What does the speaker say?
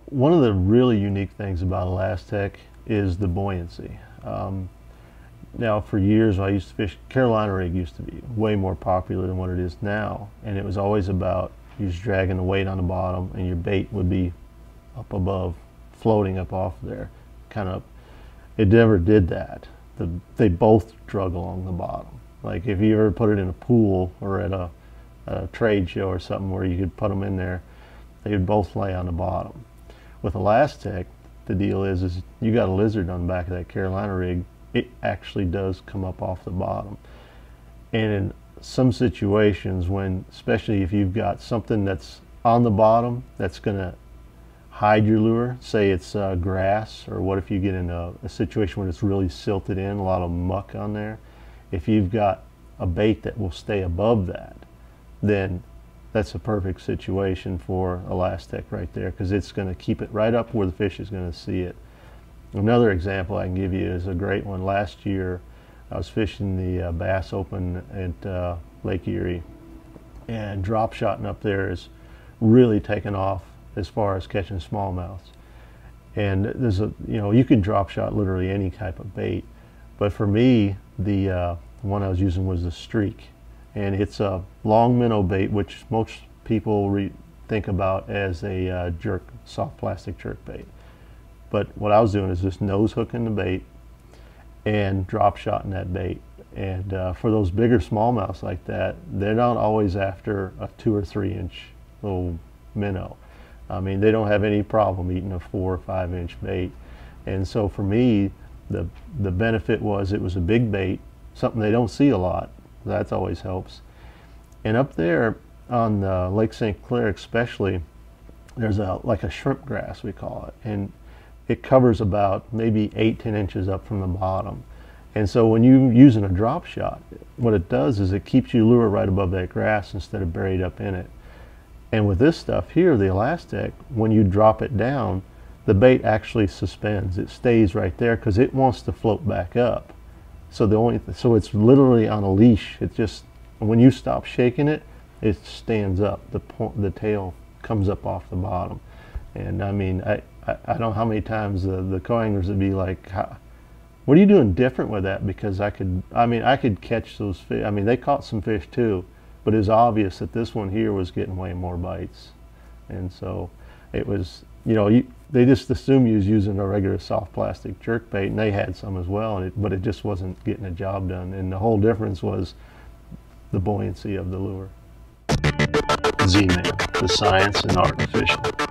One of the really unique things about Elaztech is the buoyancy. Now, for years, I used to fish, Carolina rig used to be way more popular than what it is now, and it was always about you just dragging the weight on the bottom, and your bait would be up above, floating up off there, kind of. It never did that. They both drug along the bottom. Like if you ever put it in a pool or at a trade show or something where you could put them in there, they would both lay on the bottom. With Elaztech, the deal is you got a lizard on the back of that Carolina rig, it actually does come up off the bottom. And in some situations when, especially if you've got something that's on the bottom that's going to hide your lure, say it's grass, or what if you get in a situation where it's really silted in, a lot of muck on there, if you've got a bait that will stay above that, then that's a perfect situation for Elaztech right there, because it's going to keep it right up where the fish is going to see it. Another example I can give you is a great one. Last year I was fishing the Bass Open at Lake Erie, and drop shotting up there is really taken off as far as catching smallmouths. And there's you can drop shot literally any type of bait, but for me the one I was using was the Streak, and it's a long minnow bait, which most people think about as a soft plastic jerk bait. But what I was doing is just nose hooking the bait and drop shotting that bait. And for those bigger smallmouths like that, they're not always after a 2 or 3 inch little minnow. I mean, they don't have any problem eating a 4 or 5 inch bait. And so for me, the benefit was it was a big bait, something they don't see a lot. That always helps. And up there on Lake St. Clair especially, there's like a shrimp grass, we call it. And it covers about maybe 8-10 inches up from the bottom. And so when you're using a drop shot, what it does is it keeps your lure right above that grass instead of buried up in it. And with this stuff here, the Elaztech, when you drop it down, the bait actually suspends. It stays right there because it wants to float back up. So it's literally on a leash. It just, when you stop shaking it, it stands up. The tail comes up off the bottom. And I mean, I don't know how many times the co-anglers would be like, what are you doing different with that? Because I could catch those fish. I mean, they caught some fish too, but it was obvious that this one here was getting way more bites. And so it was, they just assumed you was using a regular soft plastic jerk bait, and they had some as well, but it just wasn't getting the job done. And the whole difference was the buoyancy of the lure. Z-Man, the science and art of fishing.